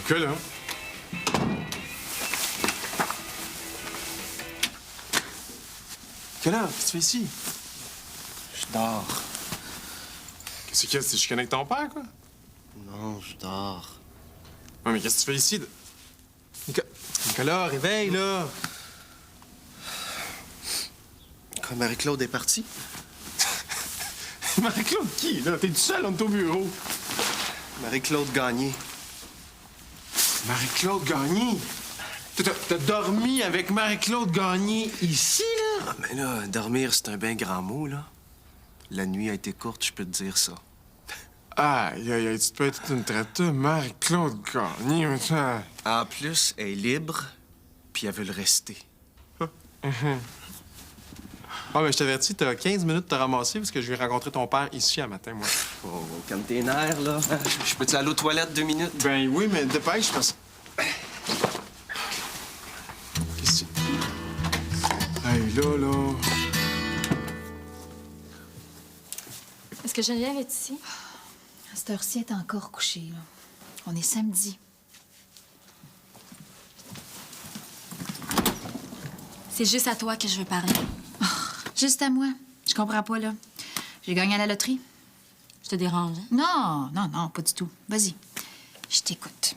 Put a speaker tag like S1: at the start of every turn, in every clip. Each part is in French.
S1: Nicolas. Nicolas, qu'est-ce que tu fais ici?
S2: Je dors.
S1: Qu'est-ce que c'est? Je connais avec ton père, quoi?
S2: Non, je dors.
S1: Ouais, mais qu'est-ce que tu fais ici? Nicolas, réveille, là!
S2: Quand Marie-Claude est partie?
S1: Marie-Claude qui, là? T'es tout seul, on est au bureau.
S2: Marie-Claude Gagné.
S1: Marie-Claude Gagné? T'as dormi avec Marie-Claude Gagné ici, là?
S2: Ah, mais là, dormir, c'est un bien grand mot, là. La nuit a été courte, je peux te dire ça.
S1: Aïe, aïe, aïe, tu te peux être une traiteuse, Marie-Claude Gagné, mais ça...
S2: En plus, elle est libre, puis elle veut le rester.
S1: Ah, mais je t'avertis, t'as 15 minutes de te ramasser parce que je vais rencontrer ton père ici un matin, moi.
S2: Oh, calme tes nerfs, là. Je peux-tu aller aux toilettes 2 minutes?
S1: Ben oui, mais dépêche, parce... Qu'est-ce que c'est? Hey, là...
S3: Est-ce que Geneviève est ici?
S4: À cette heure-ci, elle est encore couchée, là. On est samedi.
S3: C'est juste à toi que je veux parler.
S4: Juste à moi. Je comprends pas, là. J'ai gagné à la loterie.
S3: Je te dérange, hein?
S4: Non, non, non, pas du tout. Vas-y. Je t'écoute.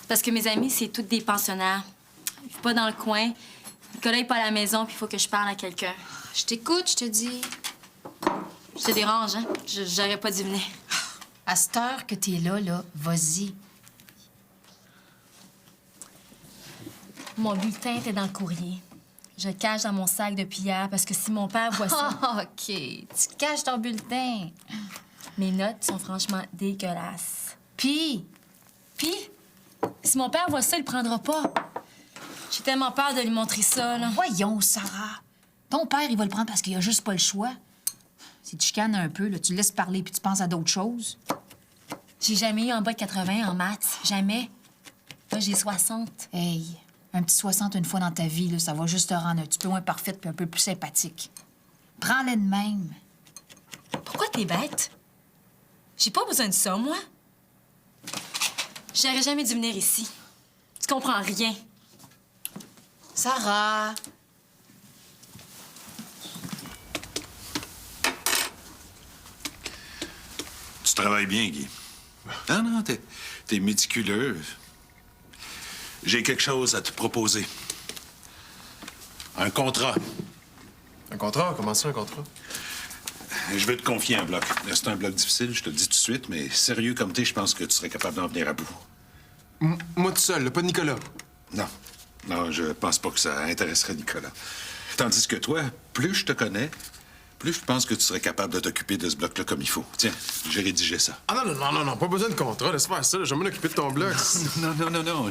S3: Parce que mes amis, c'est toutes des pensionnaires. Ils vivent pas dans le coin. Nicolas est pas à la maison, puis il faut que je parle à quelqu'un.
S4: Je t'écoute, je te dis.
S3: Je te dérange, hein? J'aurais pas dû venir.
S4: À cette heure que t'es là, vas-y.
S3: Mon bulletin était dans le courrier. Je le cache dans mon sac depuis hier parce que si mon père voit ça...
S4: Ah, OK. Tu caches ton bulletin.
S3: Mes notes sont franchement dégueulasses.
S4: Puis,
S3: Puis, si mon père voit ça, il le prendra pas. J'ai tellement peur de lui montrer ça, là.
S4: voyons, Sarah. Ton père, il va le prendre parce qu'il a juste pas le choix. Si tu chicanes un peu, là, tu le laisses parler puis tu penses à d'autres choses.
S3: J'ai jamais eu en bas de 80 en maths. Jamais. Là, j'ai 60.
S4: Hey, un petit 60 une fois dans ta vie, là, ça va juste te rendre un petit peu moins parfaite puis un peu plus sympathique. Prends-le de même.
S3: Pourquoi t'es bête? J'ai pas besoin de ça, moi. J'aurais jamais dû venir ici. Tu comprends rien.
S4: Sarah!
S5: Tu travailles bien, Guy. Non, non, t'es méticuleux. J'ai quelque chose à te proposer. Un contrat.
S1: Un contrat? Comment ça, un contrat?
S5: Je vais te confier un bloc. C'est un bloc difficile, je te le dis tout de suite, mais sérieux comme t'es, je pense que tu serais capable d'en venir à bout.
S1: Moi tout seul, là, pas de Nicolas.
S5: Non. Non, je pense pas que ça intéresserait Nicolas. Tandis que toi, plus je te connais, plus je pense que tu serais capable de t'occuper de ce bloc-là comme il faut. Tiens, j'ai rédigé ça.
S1: Ah non, non, non, non, non, pas besoin de contrat, laisse faire ça, là, je vais m'en occuper de ton bloc.
S5: Non, non, non, non.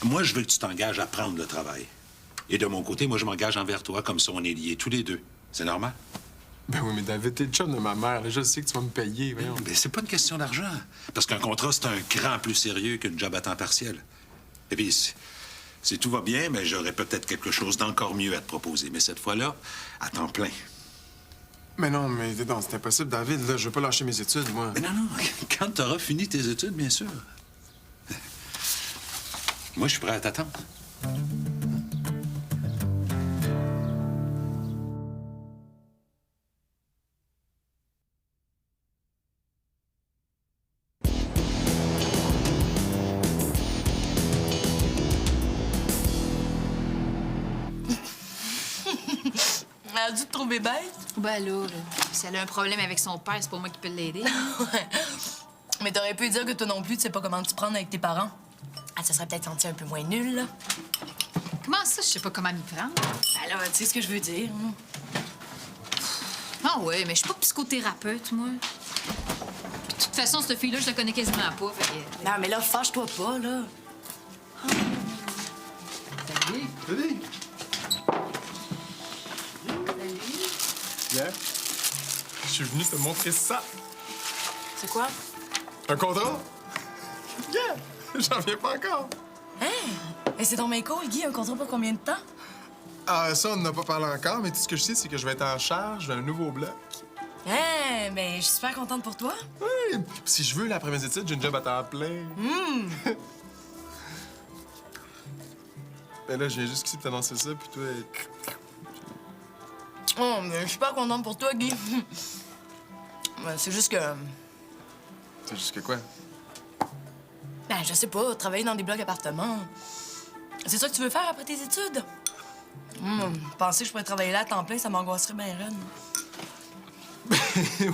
S5: Moi, je veux que tu t'engages à prendre le travail. Et de mon côté, moi, je m'engage envers toi comme si on est liés tous les deux. C'est normal?
S1: Ben oui, mais David, t'es le chum de ma mère, là, je sais que tu vas me payer, voyons.
S5: Mais c'est pas une question d'argent. Parce qu'un contrat, c'est un cran plus sérieux qu'une job à temps partiel. Et puis, si tout va bien, mais j'aurais peut-être quelque chose d'encore mieux à te proposer. Mais cette fois-là, à temps plein.
S1: Mais non, c'est impossible, David, là, je veux pas lâcher mes études, moi.
S5: Mais non, non, quand t'auras fini tes études, bien sûr. Moi, je suis prêt à t'attendre.
S6: Elle a dû te trouver bête.
S4: Ben là, si elle a un problème avec son père, c'est pas moi qui peux l'aider.
S6: Ouais. Mais t'aurais pu dire que toi non plus, tu sais pas comment te prendre avec tes parents. Elle se serait peut-être sentie un peu moins nulle, là.
S4: Comment ça, je sais pas comment m'y prendre?
S6: Ben là, tu sais ce que je veux dire. Hein?
S4: Ah ouais, mais je suis pas psychothérapeute, moi. Puis de toute façon, cette fille-là, je la connais quasiment pas, fait que...
S6: Non, mais là, fâche-toi pas, là.
S1: Salut! Salut! Viens. Je suis venu te montrer ça.
S6: C'est quoi?
S1: Un contrat? Yeah! J'en viens pas encore.
S6: Hein? Et c'est ton mec cool, Guy, un contrat pour combien de temps?
S1: Ah, ça, on n'en a pas parlé encore, mais tout ce que je sais, c'est que je vais être en charge d'un nouveau bloc.
S6: Hein? Ben, je suis super contente pour toi.
S7: Oui, si je veux, là, après mes études, j'ai une job à temps plein. Ben là, je viens juste ici pour t'annoncer ça, puis toi...
S6: Oh, mais je suis super contente pour toi, Guy. Ouais, c'est juste que...
S7: C'est juste que quoi?
S6: Ben, je sais pas, travailler dans des blocs appartements. C'est ça que tu veux faire après tes études? Penser que je pourrais travailler là à temps plein, ça m'angoisserait bien raide.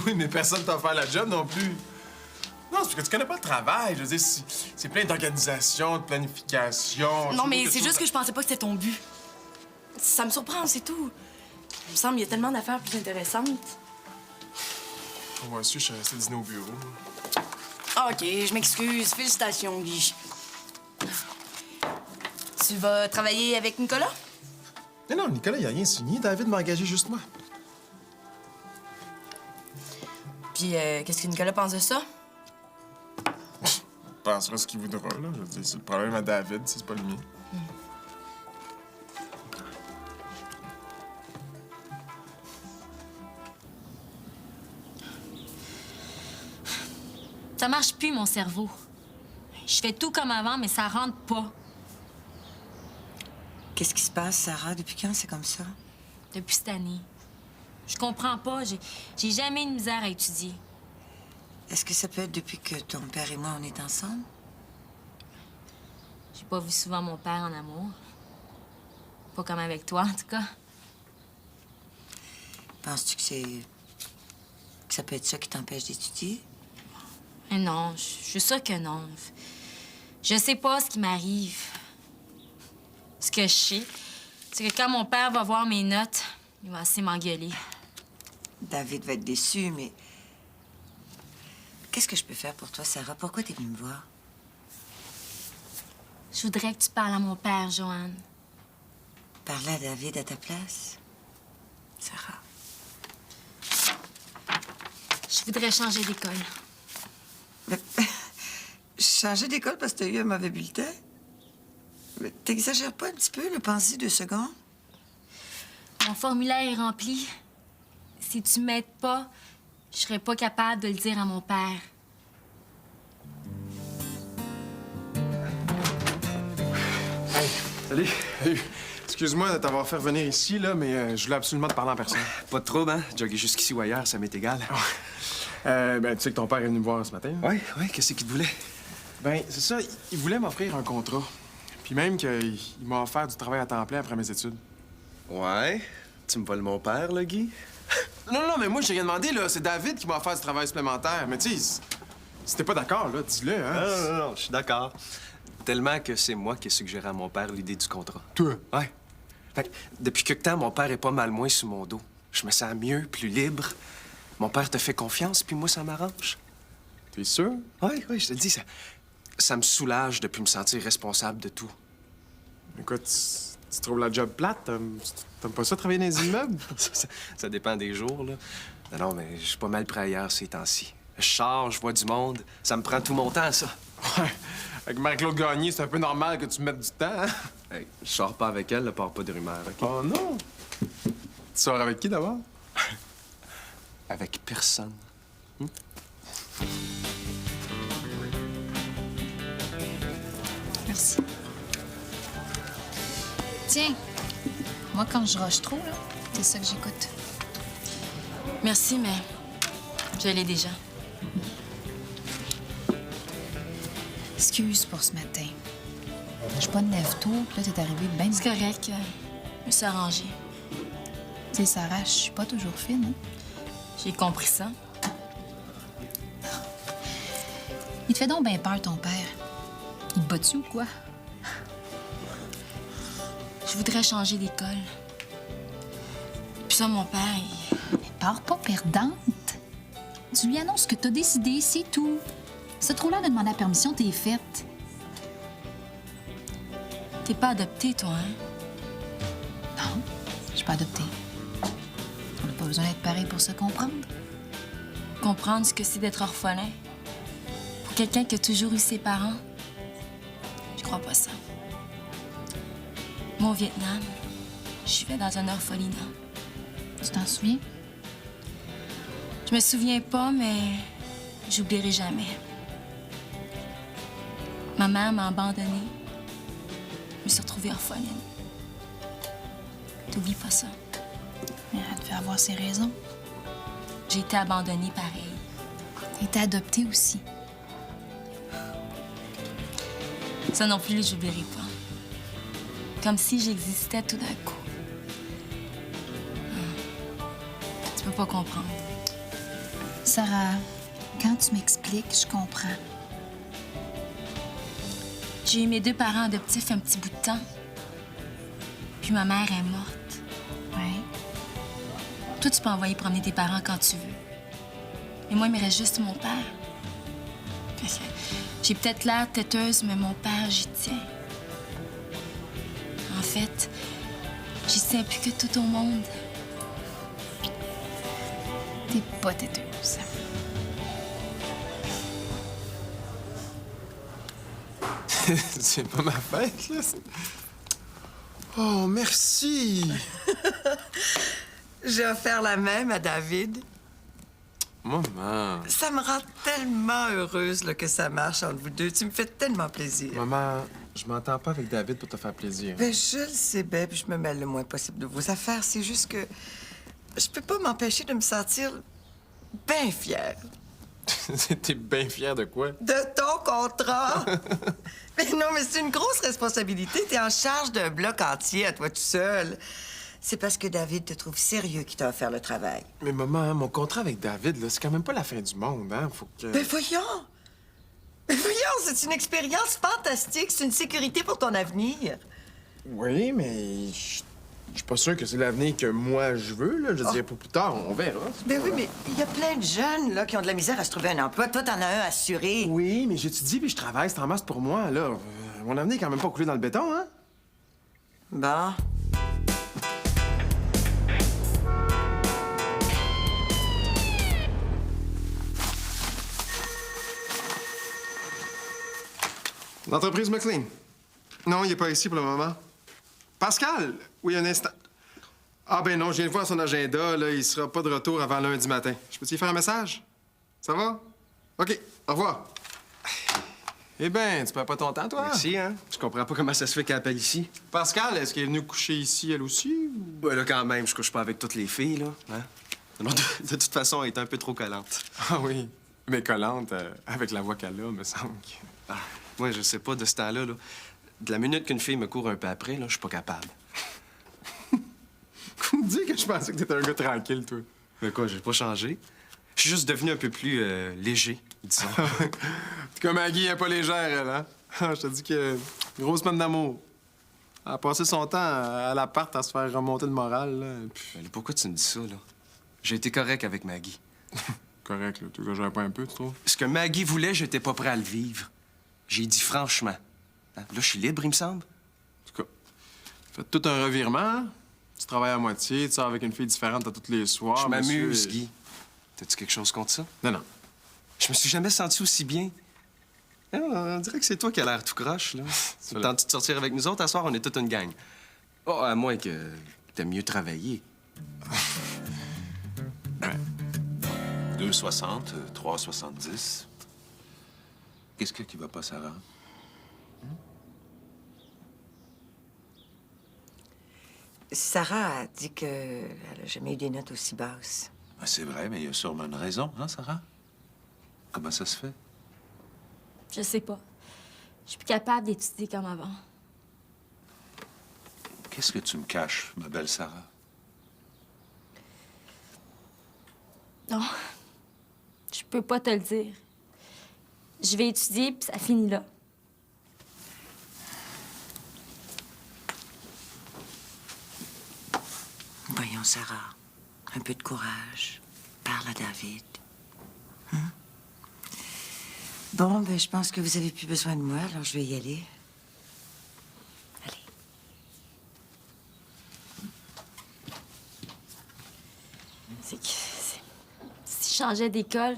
S7: Oui, mais personne t'a offert la job non plus. Non, c'est parce que tu connais pas le travail. Je veux dire, c'est plein d'organisation, de planification.
S6: Non, mais c'est juste que je pensais pas que c'était ton but. Ça me surprend, c'est tout. Il me semble qu'il y a tellement d'affaires plus intéressantes.
S7: Moi aussi, je suis resté dîner au bureau.
S6: Ah, OK, je m'excuse. Félicitations, Guy. Tu vas travailler avec Nicolas?
S7: Non, Nicolas, il a rien signé. David m'a engagé juste moi.
S6: Puis, qu'est-ce que Nicolas pense de ça?
S7: Il pensera ce qu'il voudra, là. Je veux dire, c'est le problème à David, c'est pas le mien.
S3: Ça marche plus, mon cerveau. Je fais tout comme avant, mais ça rentre pas.
S8: Qu'est-ce qui se passe, Sarah? Depuis quand c'est comme ça?
S3: Depuis cette année. Je comprends pas. J'ai jamais eu de misère à étudier.
S8: Est-ce que ça peut être depuis que ton père et moi, on est ensemble?
S3: J'ai pas vu souvent mon père en amour. Pas comme avec toi, en tout cas.
S8: Penses-tu que ça peut être ça qui t'empêche d'étudier?
S3: Mais non, je suis sûre que non. Je sais pas ce qui m'arrive. Ce que je sais, c'est que quand mon père va voir mes notes, il va assez m'engueuler.
S8: David va être déçu, mais... Qu'est-ce que je peux faire pour toi, Sarah? Pourquoi t'es venue me voir?
S3: Je voudrais que tu parles à mon père, Joanne.
S8: Parler à David à ta place? Sarah.
S3: Je voudrais changer d'école.
S8: Mais... Changer d'école parce que t'as eu un mauvais bulletin? Mais t'exagères pas un petit peu, le pense-y 2 secondes?
S3: Mon formulaire est rempli. Si tu m'aides pas, je serais pas capable de le dire à mon père.
S7: Hey, salut. Hey, excuse-moi de t'avoir fait revenir ici, là, mais je voulais absolument te parler en personne.
S2: Pas de trouble, hein? Jogger jusqu'ici ou ailleurs, ça m'est égal.
S7: Ben, tu sais que ton père est venu me voir ce matin.
S2: Oui, qu'est-ce qu'il te voulait?
S7: Ben, c'est ça, il voulait m'offrir un contrat. Puis même qu'il m'a offert du travail à temps plein après mes études.
S2: Ouais? Tu me voles mon père, là, Guy?
S7: Non, mais moi, j'ai rien demandé, là. C'est David qui m'a offert du travail supplémentaire. Mais tu sais, si t'es pas d'accord, là, dis-le, hein.
S2: Non, je suis d'accord. Tellement que c'est moi qui ai suggéré à mon père l'idée du contrat.
S7: Toi?
S2: Ouais. Fait que depuis quelque temps, mon père est pas mal moins sous mon dos. Je me sens mieux, plus libre. Mon père te fait confiance, puis moi, ça m'arrange.
S7: T'es sûr?
S2: Oui, je te le dis, ça me soulage de plus me sentir responsable de tout.
S7: Écoute, tu trouves la job plate? T'aimes pas ça, travailler dans les immeubles?
S2: Ça dépend des jours, là. Non, mais je suis pas mal prêt ailleurs ces temps-ci. Je sors, je vois du monde. Ça me prend tout mon temps, ça.
S7: Ouais. Avec Marie-Claude Gagné, c'est un peu normal que tu mettes du temps, hein?
S2: Hey, je sors pas avec elle, ne part pas de rumeurs, OK?
S7: Oh non! Tu sors avec qui, d'abord?
S2: Avec personne.
S4: Merci. Tiens, moi, quand je rush trop, là, c'est ça que j'écoute.
S3: Merci, mais je l'ai déjà.
S4: Excuse pour ce matin. Je suis pas de lève-tôt, puis là, t'es arrivé bien...
S3: C'est correct. Je me suis arrangée.
S4: Tu sais, Sarah, je suis pas toujours fine, hein?
S3: J'ai compris ça.
S4: Il te fait donc bien peur, ton père. Il te bat-tu ou quoi?
S3: Je voudrais changer d'école. Puis ça, mon père,
S4: Mais pars pas perdante. Tu lui annonces que t'as décidé, c'est tout. C'est trop là de demander la permission, t'es faite.
S3: t'es pas adopté, toi, hein?
S4: Non, je suis pas adoptée. On n'a pas besoin d'être pareil pour se comprendre.
S3: Comprendre ce que c'est d'être orphelin. Pour quelqu'un qui a toujours eu ses parents. Je crois pas ça. Moi, au Vietnam, je vivais dans un orphelinat.
S4: Tu t'en souviens?
S3: Je me souviens pas, mais j'oublierai jamais. Ma mère m'a abandonnée. Je me suis retrouvée orpheline. T'oublies pas ça.
S4: Mais elle devait avoir ses raisons.
S3: J'ai été abandonnée pareil.
S4: Elle était adoptée aussi.
S3: Ça non plus, j'oublierai pas. Comme si j'existais tout d'un coup. Tu peux pas comprendre.
S4: Sarah, quand tu m'expliques, je comprends.
S3: J'ai eu mes 2 parents adoptifs un petit bout de temps. Puis ma mère est morte.
S4: Oui.
S3: Toi, tu peux envoyer promener tes parents quand tu veux. Mais moi, il me reste juste mon père. Fait que j'ai peut-être l'air têteuse, mais mon père, j'y tiens. En fait, j'y tiens plus que tout au monde.
S4: T'es pas têteuse.
S7: C'est pas ma fête, là. Oh, merci.
S8: J'ai offert la même à David.
S7: Maman.
S8: Ça me rend tellement heureuse là, que ça marche entre vous deux. Tu me fais tellement plaisir.
S7: Maman, je m'entends pas avec David pour te faire plaisir.
S8: Ben, je le sais bien, puis je me mêle le moins possible de vos affaires. C'est juste que je peux pas m'empêcher de me sentir bien fière.
S7: T'es bien fier de quoi?
S8: De ton contrat! Mais non, mais c'est une grosse responsabilité. T'es en charge d'un bloc entier à toi tout seul. C'est parce que David te trouve sérieux qui t'a offert le travail.
S7: Mais maman, mon contrat avec David, là, c'est quand même pas la fin du monde, hein? Faut que...
S8: Ben voyons! Ben voyons, c'est une expérience fantastique. C'est une sécurité pour ton avenir.
S7: Oui, mais je suis pas sûr que c'est l'avenir que moi je veux, là. Je veux dire, pour plus tard, on verra.
S8: Ben oui, mais il y a plein de jeunes là, qui ont de la misère à se trouver un emploi. Toi, t'en as un assuré.
S7: Oui, mais j'étudie puis je travaille, c'est en masse pour moi, là. Mon avenir est quand même pas coulé dans le béton, hein?
S8: Bon.
S1: L'entreprise McLean. Non, il est pas ici pour le moment. Pascal? Oui, un instant. Ah ben non, je viens de voir son agenda, là. Il sera pas de retour avant lundi matin. Je peux-tu lui faire un message? Ça va? OK, au revoir.
S7: Eh ben, tu perds pas ton temps, toi?
S2: Merci, hein? Je comprends pas comment ça se fait qu'elle appelle ici.
S7: Pascal, est-ce qu'elle est venue coucher ici, elle aussi? Ou...
S2: Ouais, là, quand même, je couche pas avec toutes les filles, là. Hein? Non, de toute façon, elle est un peu trop collante.
S7: Ah oui, mais collante, avec la voix qu'elle a, me semble que...
S2: Ah, moi, je sais pas, de ce temps-là, là, de la minute qu'une fille me court un peu après, là, je suis pas capable.
S7: Dis que je pensais que t'étais un gars tranquille, toi.
S2: Mais quoi, j'ai pas changé. Je suis juste devenu un peu plus léger, disons.
S7: Comme Maggie est pas légère, elle, hein? Ah, je te dis que grosse semaine d'amour. Elle a passé son temps à l'appart à se faire remonter le moral, là. Puis...
S2: Mais pourquoi tu me dis ça, là? J'ai été correct avec Maggie.
S7: Correct, là. Tu exagères pas un peu, tu trouves?
S2: Ce que Maggie voulait, j'étais pas prêt à le vivre. J'ai dit franchement. Hein? Là, je suis libre, il me semble.
S7: En tout cas, faites tout un revirement, hein? Tu travailles à moitié, tu sors avec une fille différente à tous les soirs.
S2: Je m'amuse,
S7: monsieur...
S2: Guy. T'as-tu quelque chose contre ça?
S7: Non, non.
S2: Je me suis jamais senti aussi bien. Ah, on dirait que c'est toi qui as l'air tout croche, là. Tentes-tu de sortir avec nous autres? À soir, on est toute une gang. Oh, à moins que t'aimes mieux travailler.
S5: 2,60, 3,70. Qu'est-ce qui va pas, Sarah?
S8: Sarah a dit qu'elle a jamais eu des notes aussi basses.
S5: Ben, c'est vrai, mais il y a sûrement une raison, hein, Sarah? Comment ça se fait?
S3: Je sais pas. Je suis plus capable d'étudier comme avant.
S5: Qu'est-ce que tu me caches, ma belle Sarah?
S3: Non, je peux pas te le dire. Je vais étudier, puis ça finit là.
S8: Voyons, Sarah, un peu de courage. Parle à David. Hein? Bon, ben, je pense que vous avez plus besoin de moi, alors je vais y aller. Allez.
S3: C'est que si je changeais d'école,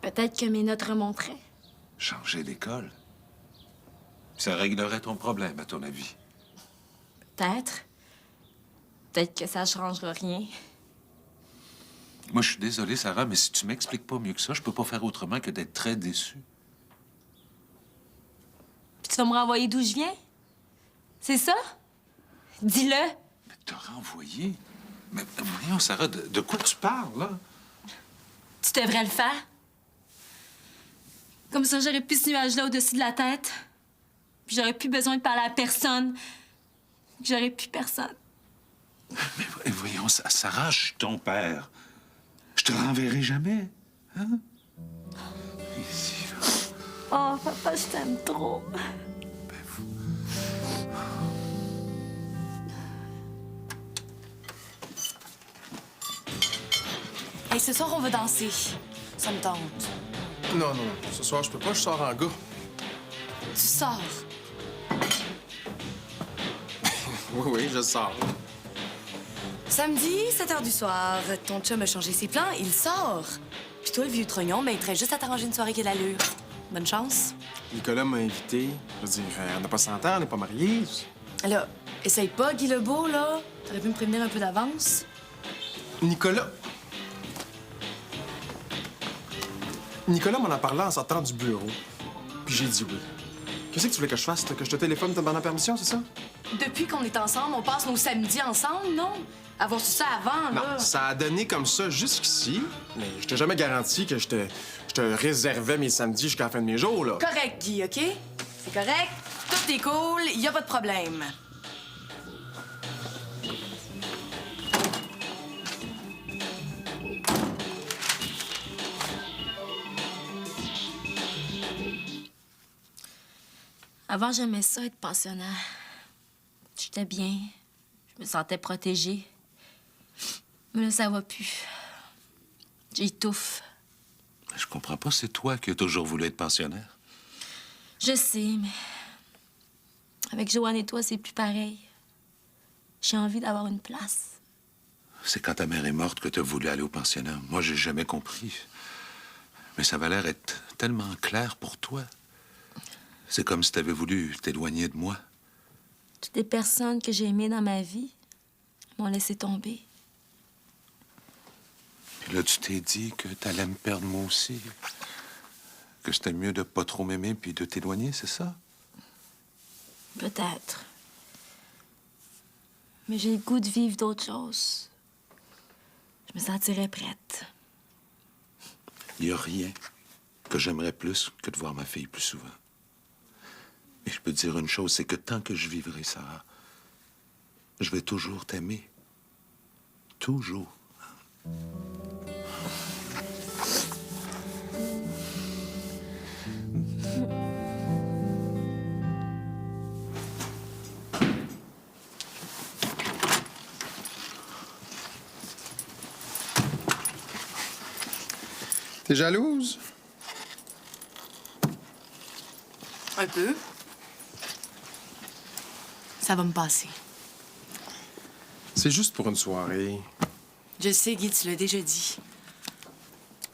S3: peut-être que mes notes remonteraient.
S5: Changer d'école? Ça réglerait ton problème, à ton avis.
S3: Peut-être. Peut-être que ça changera rien.
S5: Moi, je suis désolé, Sarah, mais si tu m'expliques pas mieux que ça, je peux pas faire autrement que d'être très déçu.
S3: Puis tu vas me renvoyer d'où je viens? C'est ça? Dis-le.
S5: Mais te renvoyer? Mais voyons, Sarah, de quoi tu parles, là?
S3: Tu devrais le faire. Comme ça, j'aurais plus ce nuage-là au-dessus de la tête. Puis j'aurais plus besoin de parler à personne. J'aurais plus personne.
S5: Mais voyons, Sarah, je suis ton père. Je te renverrai jamais. Hein? Ici, là.
S3: Oh, papa, je t'aime trop.
S6: Hey, ce soir, on va danser. Ça me tente.
S7: Non, non, ce soir, je peux pas, je sors en gars.
S6: Tu sors.
S7: Oui, je sors.
S6: Samedi, 7 h du soir, ton chum a changé ses plans, il sort. Puis toi, le vieux trognon, ben, il te reste juste à t'arranger une soirée qui a de l'allure. Bonne chance.
S7: Nicolas m'a invité. Je veux dire, on n'a pas 100 ans, on n'est pas mariés.
S6: Là, essaye pas, Guy Lebeau, là. T'aurais pu me prévenir un peu d'avance.
S7: Nicolas m'en a parlé en sortant du bureau. Puis j'ai dit oui. Qu'est-ce que tu voulais que je fasse? Que je te téléphone te demandant permission, c'est ça?
S6: Depuis qu'on est ensemble, on passe nos samedis ensemble, non? Avoir su ça avant, là.
S7: Non, ça a donné comme ça jusqu'ici. Mais je t'ai jamais garanti que je te réservais mes samedis jusqu'à la fin de mes jours, là.
S6: Correct, Guy, OK? C'est correct. Tout est cool, y a pas de problème.
S3: Avant, j'aimais ça, être pensionnaire. J'étais bien. Je me sentais protégée. Mais là, ça va plus. J'étouffe.
S5: Je comprends pas, c'est toi qui as toujours voulu être pensionnaire.
S3: Je sais, mais... Avec Joanne et toi, c'est plus pareil. J'ai envie d'avoir une place.
S5: C'est quand ta mère est morte que tu as voulu aller au pensionnat. Moi, j'ai jamais compris. Mais ça va l'air être tellement clair pour toi. C'est comme si tu avais voulu t'éloigner de moi.
S3: Toutes les personnes que j'ai aimées dans ma vie m'ont laissé tomber.
S5: Puis là, tu t'es dit que t'allais me perdre moi aussi. Que c'était mieux de pas trop m'aimer puis de t'éloigner, c'est ça?
S3: Peut-être. Mais j'ai le goût de vivre d'autres choses. Je me sentirais prête.
S5: Il n'y a rien que j'aimerais plus que de voir ma fille plus souvent. Et je peux te dire une chose, c'est que tant que je vivrai, Sarah, je vais toujours t'aimer. Toujours.
S1: T'es jalouse?
S6: Un peu. Ça va me passer.
S7: C'est juste pour une soirée.
S6: Je sais, Guy, tu l'as déjà dit.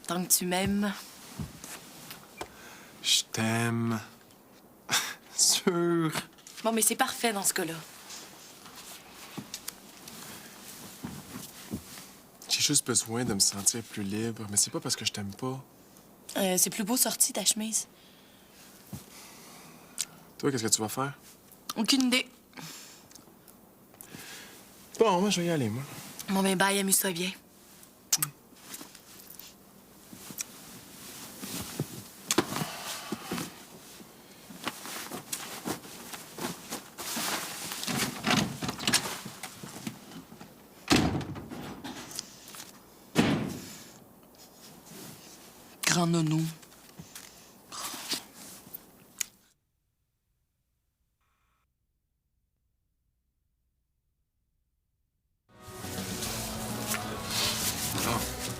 S6: Tant que tu m'aimes,
S7: Je t'aime. Sûr.
S6: bon, mais c'est parfait dans ce cas-là.
S7: J'ai juste besoin de me sentir plus libre, mais c'est pas parce que je t'aime pas.
S6: C'est plus beau sorti, ta chemise.
S7: Toi, qu'est-ce que tu vas faire?
S6: Aucune idée.
S7: Bon, moi, je vais y aller, moi.
S6: Bon, ben, bye, amuse-toi bien. Grand nono.
S5: Non,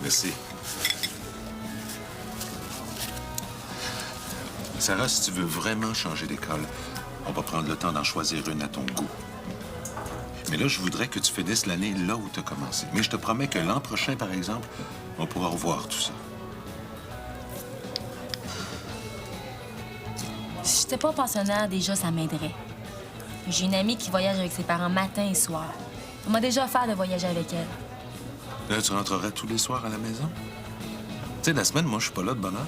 S5: merci. Sarah, si tu veux vraiment changer d'école, on va prendre le temps d'en choisir une à ton goût. Mais là, je voudrais que tu finisses l'année là où tu as commencé. Mais je te promets que l'an prochain, par exemple, on pourra revoir tout ça.
S3: Si j'étais pas pensionnaire, déjà, ça m'aiderait. J'ai une amie qui voyage avec ses parents matin et soir. On m'a déjà offert de voyager avec elle.
S5: Là, tu rentrerais tous les soirs à la maison? Tu sais, la semaine, moi, je suis pas là de bonne heure.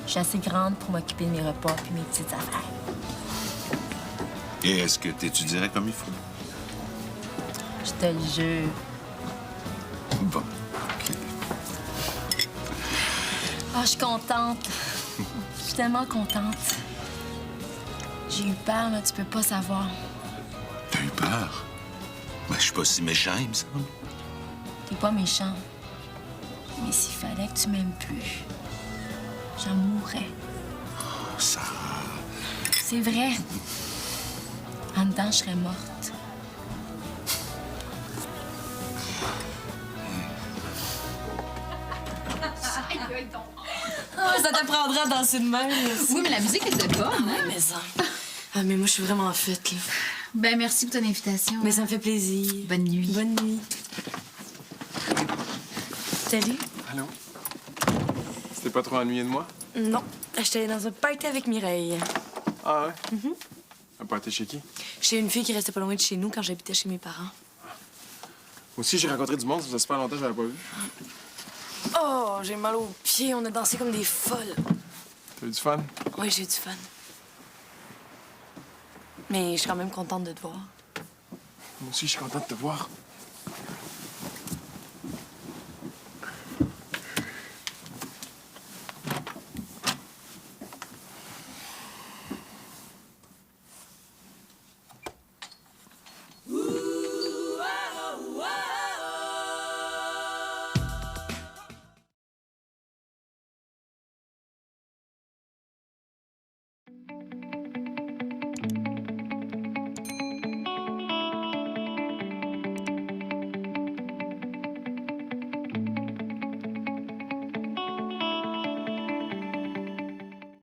S3: Je suis assez grande pour m'occuper de mes repas puis mes petites affaires.
S5: Et est-ce que tu étudierais comme il faut?
S3: Je te le jure.
S5: Bon, OK.
S3: Ah, je suis contente. Je suis tellement contente. J'ai eu peur, là, tu peux pas savoir.
S5: T'as eu peur? Ben, je suis pas si méchant, il me semble.
S3: T'es pas méchant. Mais s'il fallait que tu m'aimes plus, j'en mourrais.
S5: Oh, Sarah.
S3: C'est vrai. En dedans, je serais morte.
S6: Ah, ça t'apprendra à danser de même.
S4: Oui, mais la musique était bonne, hein?
S6: Mais ça. Ah, mais moi, je suis vraiment faite, là.
S4: Ben, merci pour ton invitation.
S6: Mais ça me fait plaisir.
S4: Bonne nuit.
S6: Bonne nuit. Salut.
S7: Allô? C'était pas trop ennuyé de moi?
S6: Non, j'étais allée dans un party avec Mireille.
S7: Ah ouais? Un party chez qui?
S6: Chez une fille qui restait pas loin de chez nous quand j'habitais chez mes parents.
S7: Moi aussi, j'ai rencontré du monde, ça faisait super longtemps que je l'avais pas vu.
S6: Oh, j'ai mal aux pieds. On a dansé comme des folles.
S7: T'as eu du fun?
S6: Oui, j'ai eu du fun. Mais je suis quand même contente de te voir.
S7: Moi aussi, je suis content de te voir.